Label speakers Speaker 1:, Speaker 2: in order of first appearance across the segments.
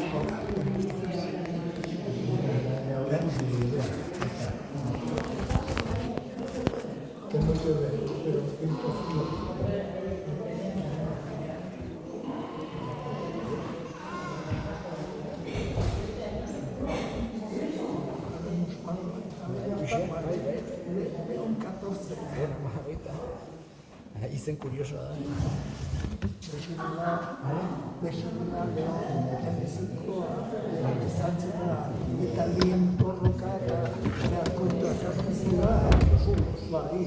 Speaker 1: Que no se ve, pero imposible.
Speaker 2: Izen kuriosoa da.
Speaker 1: Deseguna emezikoa, ezatzera, eta lehen borroka, eta kontua sartzea, bai.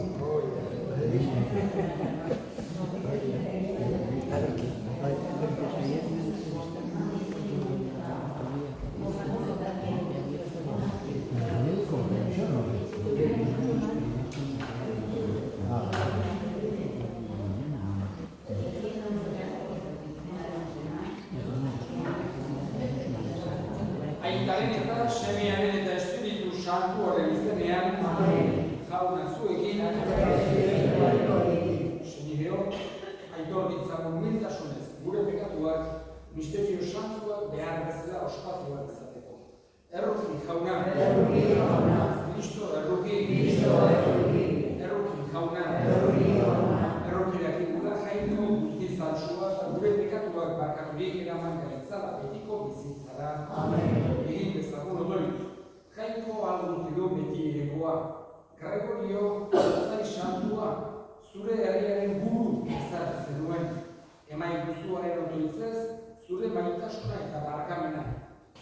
Speaker 3: Aitaren eta semearen eta Espiritu Santuaren izenean, jauna zuekin, senideok, aitor ditzagun mintasunez, gure pekatuak, misterio santuak behar bezala ospatuak izateko. Erruki jauna, Kristo erruki, erruki jauna, errukirak ikula jaino guzti zaltsua, gure pekatuak bakaturik eraman gaitzala betiko bizitzara. Egin dezagun odoitz, jainko alguztido beti erekoa, Gregorio Zai Santua, zure herriaren buru ezartzen duen, emain guzuaren odoitzez, zure maitasuna eta barkamena,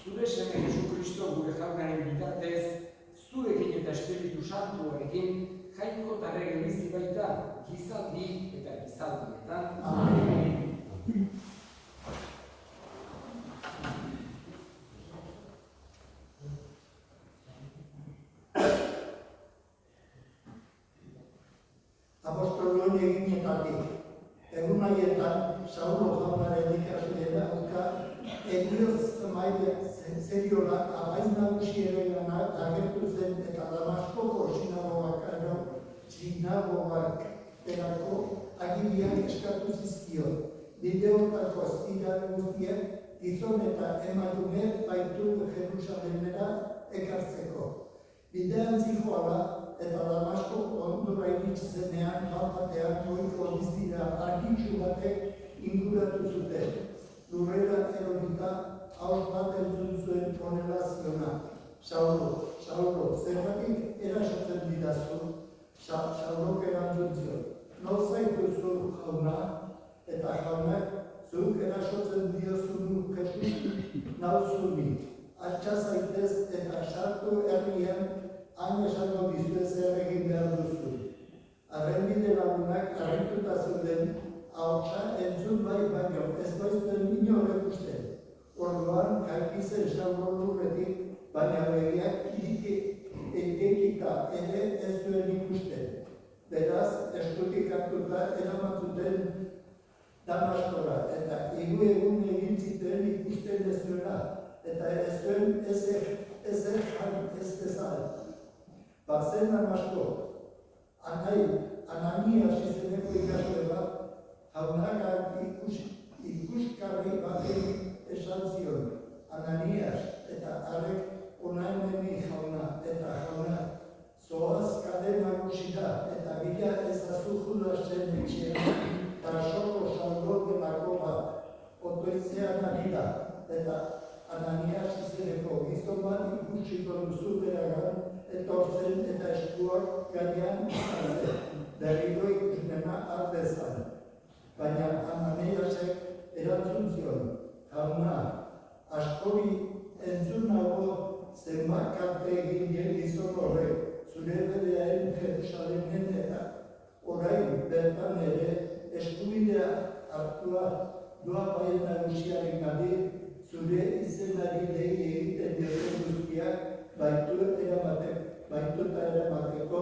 Speaker 3: zure seme Jesu Kristo gure jaunaren bitartez, zurekin eta Espiritu Santuarekin, jainko eta rege bizi baita, gizaldi eta gizaldietan. Amen.
Speaker 1: Apostoloen eginetatik, egun haietan, Saulo jaunaren ikasleera dauka, Elioz maila zeriola abaiz nagusiaren agertu zen eta Damaskoko sinagogak erako agiriak eskatu zizkion. Bideotako ziren guztiak gizon eta emakume baitu Jerusalemera ekartzeko. Bidean zihoala eta Damaskoko ondora iritsi zenean bat-batean goiko biztira argitsu batek inguratu zuten. Lurrera erorita, haus bat entzun zuen honela ziona. Saulo, zergatik erasotzen didazu? Saulok erantzun zion. Nor zaituzu jauna, eta jaunak zuk erasotzen diozunu Jesus nauzuni. Altxa zaitez eta sartu herrian hain esango dizue zer egin behar duzu. Arrenbide lagunak arrentuta zeuden, hautsa entzun bai baino, ez baizuen inor ikusten. Orduan, kaikizen Saulo lurretik, baina begiak ekekita ere ez zuen ikusten. Beraz, eskutik hartuta eraman zuten Damaskora, eta hiru egun egin zituen ikusten ez zuela, eta ez zuen ezer jan ez dezal. Bazen Damasko, Ananias izeneko ikasle bat, jaunak ikuskarri baten esan zion. Ananias eta arrek onaimeni jauna eta jauna, zoaz kade nagusira eta bila ezazu julasen etxean, eta soko Saulo delako bat, otoitzean ari da, eta Ananias izeneko gizon bat ikusiko duzu beragan, etortzen eta eskuak gainean izan, berriro ikusmena aldezan. Baina Ananiasek erantzun zion, jauna, askori entzun nago zenbat kalte egin gizon horrek, zure bedearen Jerusalemen eta orain bertan ere eskubidea hartua doa baien nagusiaren gadi, zure izenari lehi egiten dioten guztiak baituta eramateko,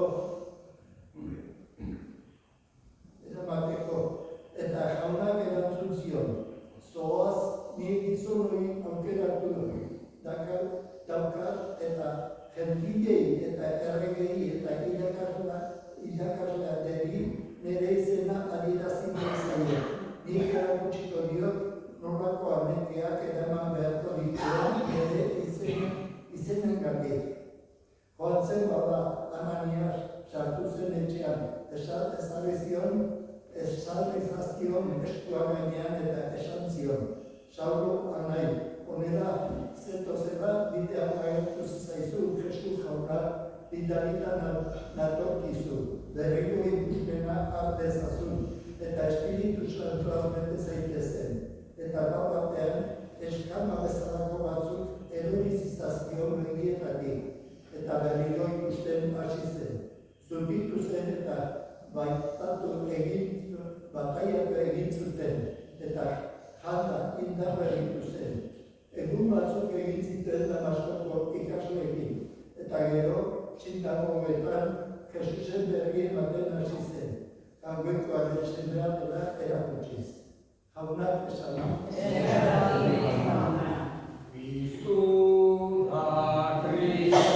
Speaker 1: eta jaunak erantzun zion, zoaz nire gizon hori aukeratu daukat eta gentilei eta erregei eta irakaslea deri nire izena adierazin zaio. Nik erakutsiko diot nolako ameteak eraman beharko ditu zen etxean, ezarri zazkion estua gainean eta esan zion. Saulo anai, onera zetozela bidean agertu zizaizu Jesu jauna, bidalita natorkizu, berriro ikuspena hartezazun, eta Espiritu Santuaz bete zaitezen. Eta gau batean, eskama bezalako batzuk erori zizazkion begietatik, eta berriro ikusten hasi zen. Zurbitu zen eta bataiatu egin zuten, eta janda indar berritu zen. Egun batzuk egin zituen Damaskoko ikasleekin, eta gero, sinagogetan Jesusen berri ematen hasi zen, gauekoaren senderatela erakutsiz. Jaunak esana.
Speaker 3: Cristo da Cristo.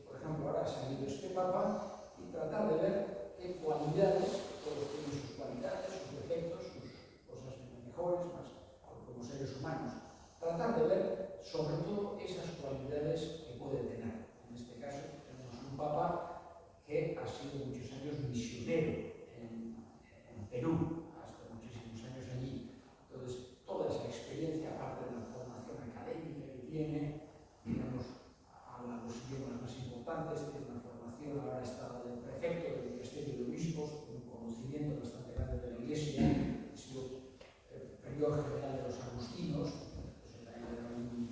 Speaker 3: Por ejemplo, ahora ha salido este Papa y tratar de ver qué cualidades tiene, digamos, habla los idiomas más importantes, tiene una formación, ahora está del prefecto del Ministerio de Obispos, un conocimiento bastante grande de la Iglesia, ha sido prior general de los agustinos, era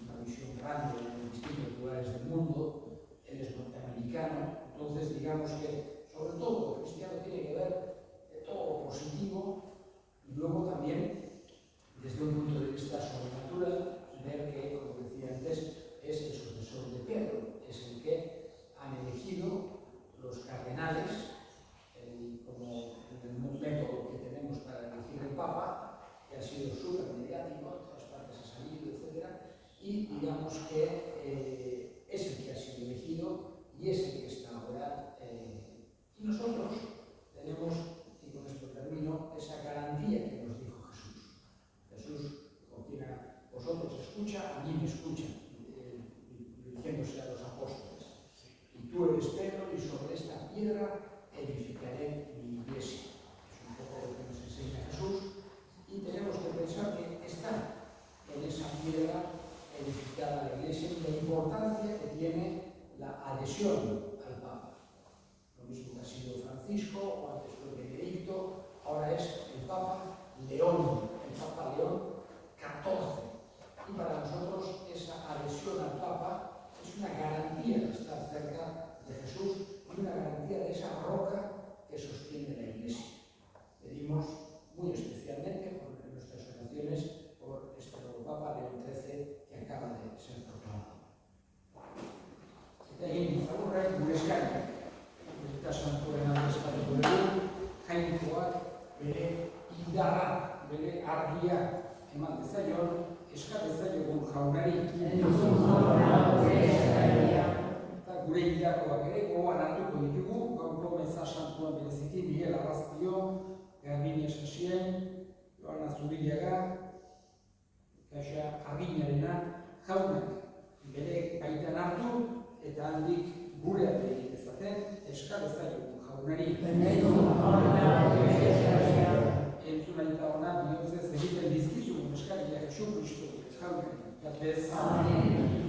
Speaker 3: una visión grande en distintos lugares del mundo, él es norteamericano, entonces digamos que sobre todo lo cristiano tiene que ver todo lo positivo y luego también desde un punto de vista sobrenatural ver que, como decía antes, es el sucesor de Pedro, es el que han elegido los cardenales como el método que tenemos para elegir el Papa, que ha sido súper mediático, en todas partes ha salido, etc. Y digamos que es el que ha sido elegido y es el que está ahora. Y nosotros tenemos, y con esto termino, esa garantía que nos dijo Jesús. Jesús, con quien a vosotros escucha, a mí me escucha, dirigiéndose a los apóstoles. Y tú eres Pedro, y sobre esta piedra edificaré mi iglesia. Es un poco lo que nos enseña Jesús. Y tenemos que pensar que está en esa piedra edificada la iglesia y la importancia que tiene la adhesión al Papa. Lo mismo que ha sido Francisco, o antes fue Benedicto, ahora es el Papa León, el Papa León XIV. Y para nosotros esa adhesión al Papa es una garantía de estar cerca de Jesús y una garantía de esa roca que sostiene la iglesia. Pedimos muy especialmente en nuestras oraciones por este nuevo Papa León XIII que acaba de ser proclamado. Eta egin zaurrek gure eskaini, eta santuaren aldezkatuko dugu, jainkoak bere indarra, bere argia eman dezaion, eska dezaiogun jaunari. Eta gure indakoak ere gogoan hartuko ditugu, gaurko meza santuan bereziki Miguel Arraztio, Garbine Sasien, Joana Zubillaga, Kaxa Arginarena, jaunak bere baitan hartu eta handik gure ate ezaten eska dezaiogun jaunari. Entzun aita hona bihotzez egiten dizkizugun eskaria Jesu Kristo jaunari. Gatez. Amen.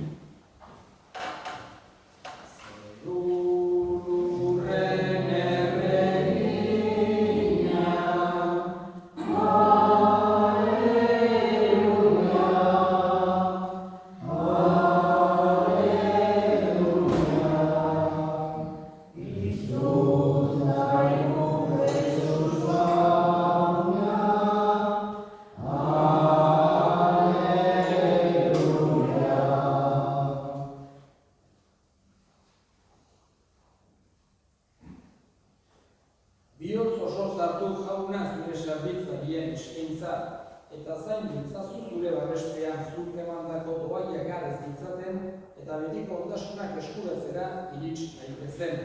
Speaker 3: Eta zain dintzazu zure babespean zuk emandako doaia garez ditzaten eta betiko ondasunak eskuratzera irits daitezen.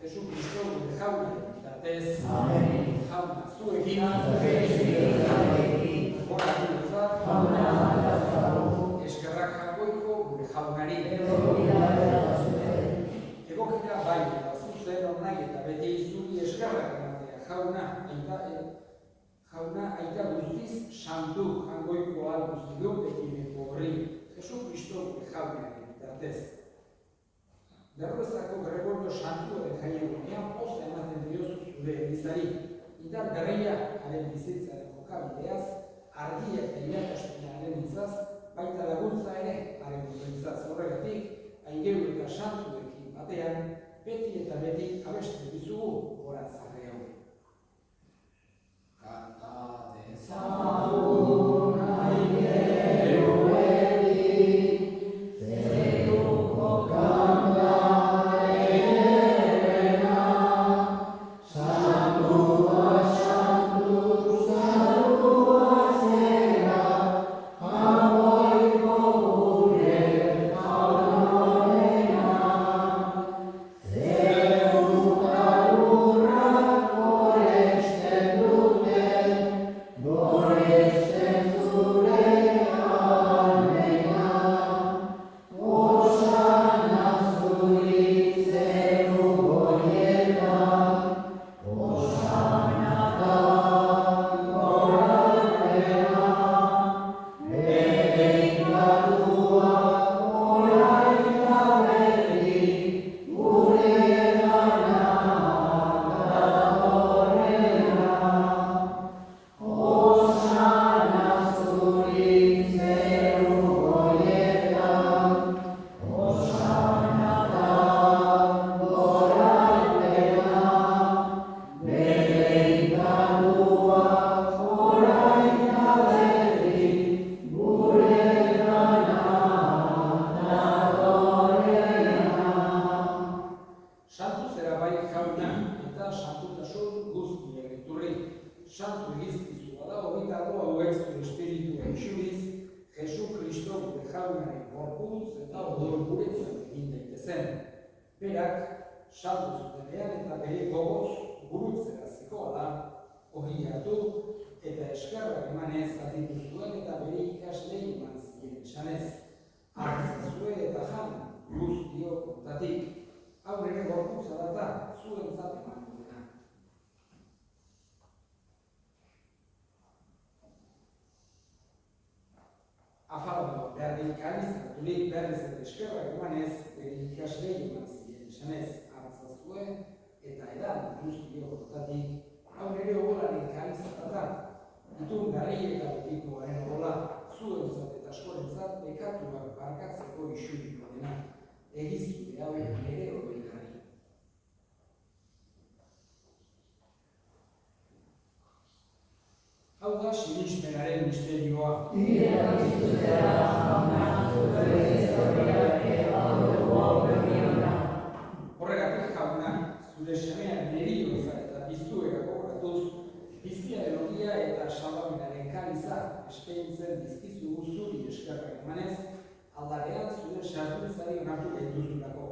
Speaker 3: Jesu Kristo gure jaunaren bitartez. Amen. Jauna zuekin. Gora guruzat. Eskerrak jakoiko gure jaunari. Egokera bai eta zuzen onai eta beti izuri eskerrak ematea. Jauna aita guztiz santu jangoiko guztidu ekineko horri. Jesu Kristo gure jaunaren bitartez. Berrezako Gregorio santuaren jaiegunean poza ematen diozu zure elizari. Indar berreia haren bizitzaren jokabideaz, argia eta irakaspenaren itzaz, baita laguntza ere haren gurentzaz. Horregatik, aingeru eta santuekin batean, beti eta beti abestu dizugu goratzarre hau. Kanta dezagun aingeru zeruko kanta ederena, santua, santu, santua zera, jaungoiko gure jaunarena, zeruko lurra guretzat egin daitezen. Berak saldu zutenean eta bere gogoz gurutzera zikoala hori hartu eta eskerrak emanez aditu zuen eta bere ikaslei eman zien esanez. Hartzazue eta jan guztio kontatik. Hau ere gorputza data zuentzat eman duena. Afaldo berrik alizaturik berriz eta eskerrak emanez bere ikaslei eman zien esanez. Hartzazue eta edan guztio kontatik. Hau ere ogolaren kalizatata. Itun garri eta betikoaren ogola zuentzat eta askorentzat bekatuak barkatzeko isuriko dena. Egizure hau ere hori gari. Hau da sinismenaren misterioa. Horregatik jauna, zure semean nerioza eta biztuera gogoratuz, biziaren ogia eta salaminaren kaliza eskaintzen dizkizu zuri eskerrak emanez, aldarean zure sartuntzari onartu gaituzulako.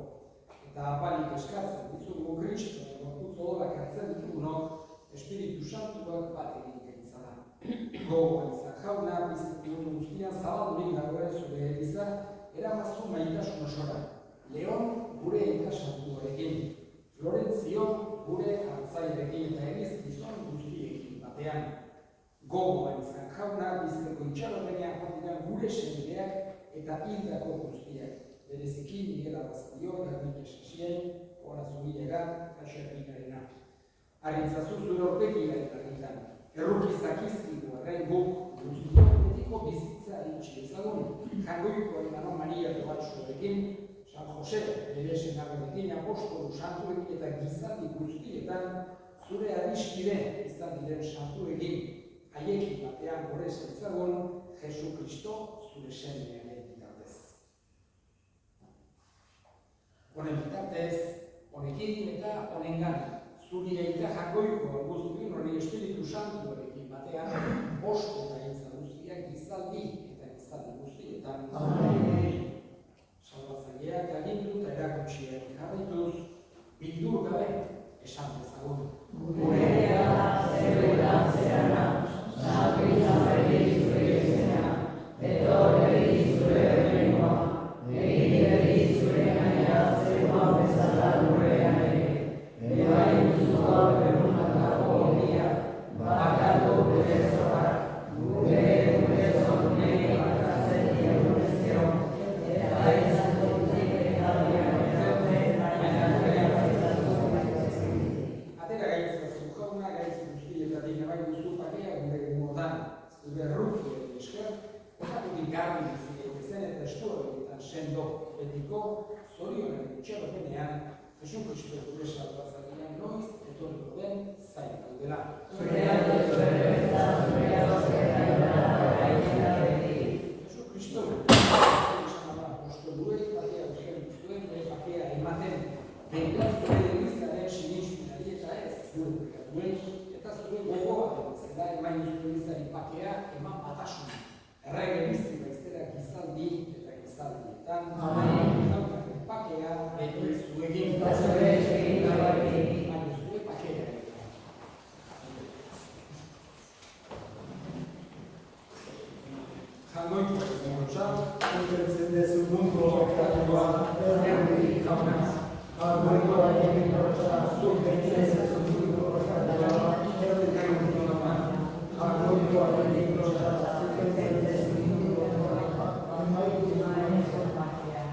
Speaker 3: Eta apalik eskatzen dizugu Kristoren gorputz odorak hartzen ditugunok, Espiritu Santuak bat egin gaitzala. Gogoan izan jauna, bizitun guztian zabaldurik dagoen zure eliza, eramazu maitasun osora. Leon gure eta santuarekin, Florentzio gure hartzairekin eta egiz gizon guztiekin batean. Gogoan izan jauna, biziteko itxaropenean joatinan gure senideak eta hildako guztiak. Bereziki Miguel Abastion, Garnik Esasien, Horazu Bilegan, Kaxerrinarena. Arintzazu zure horpekia eta gitan. Erruki zakizkigu arrain guk guztiak betiko bizitza itxi ezagun. Jangoiko Emano Maria Tobatxoarekin, San Jose, bere senaberekin, apostolu santuekin eta gizaldi guztietan zure adiskide izan diren santuekin. Haiekin batean gorez ezagun, Jesu Kristo zure semearen bitartez. Honen bitartez, honekin eta honengan, zuri eta jakoiko guztien hori Espiritu Santuarekin batean, bost eta intza guztiak gizaldi eta gizaldi guztietan. Amen. Salbatzaileak agindu eta erakutsiak jarraituz, bildur gabe esan dezagun. Gurea zerura zerana, Zabitza berri zure izena, etorri zure rengoa, egin berri zure naia zegoa bezala lurrean ere, ebai duzuko berrunatako horia, bakatu gure zorak, gure zornei bakatzen diagurezio, eta izakotik eta diagurezio, baina zaitzatu atera gaitzazu jauna gaitzu guztietatik nabai duzu pakea gure modan, zure rruki esker, okakutik garbi bizitezen eta estuaretan sendo betiko zorionen itxaropenean, Jesu Kristo gure salbatzailean noiz etorriko den zain gaudela. Jesu Kristo apostoluei pakea uzten duzuen, bere pakea ematen behintzat zure elizaren sinismenari eta ez zure pekatuei, eta zure gogoa zela eman duzuen elizari pakea eman batasuna. Errege bizi baiztera gizaldi eta gizaldietan. Amen. Pakea beti zuegin. Baina zure pakea. Jangoiko, txau.
Speaker 1: Entzun dezu mundu okatua, erri jaunaz. Jangoiko egin gortza, zukentzen dezu mundu okatua, erri jaunaz. Jangoiko egin gortza, zukentzen dezu mundu okatua, amaitu zuen pakea.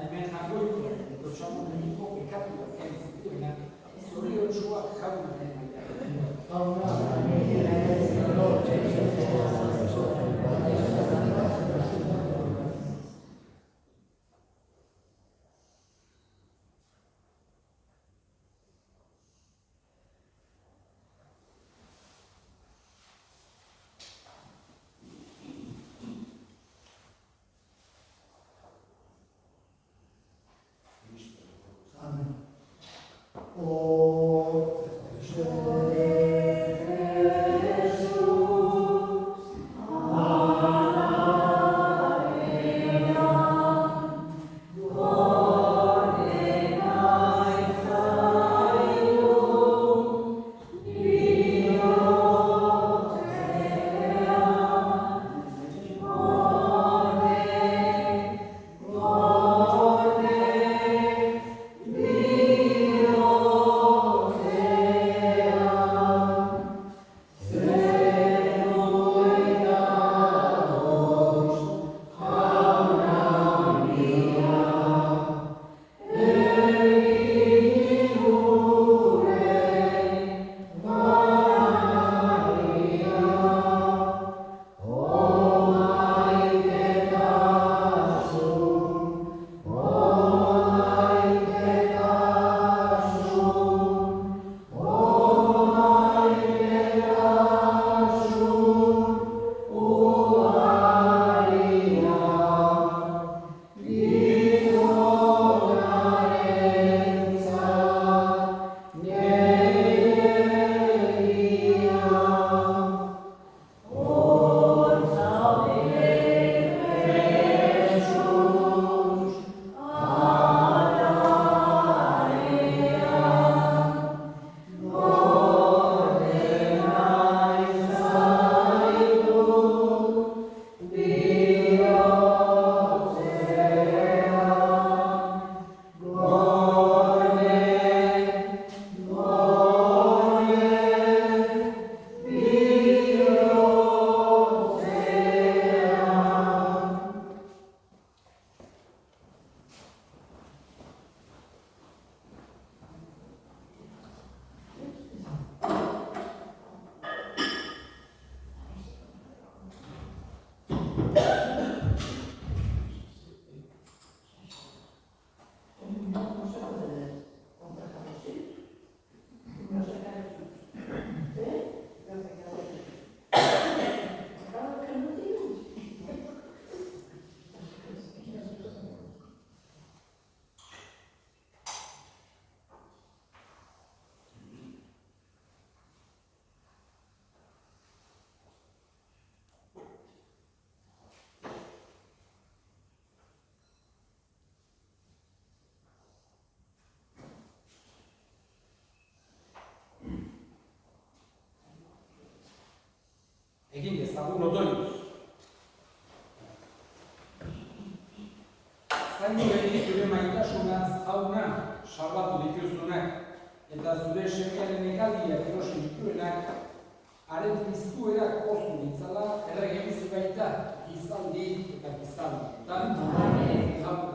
Speaker 3: Hemen jangoiko, eta txamu niko bekatu entzun duena, zoriontsuak jaunaren maila.
Speaker 1: Jaunaz,
Speaker 3: zure maitasunaz jauna salbatu dituzunak, eta zure semearen egaldiak erosi dituenak, haren piztuerak poztu ditzala, errege bizi baita, gizaldi eta gizaldietan. Amen.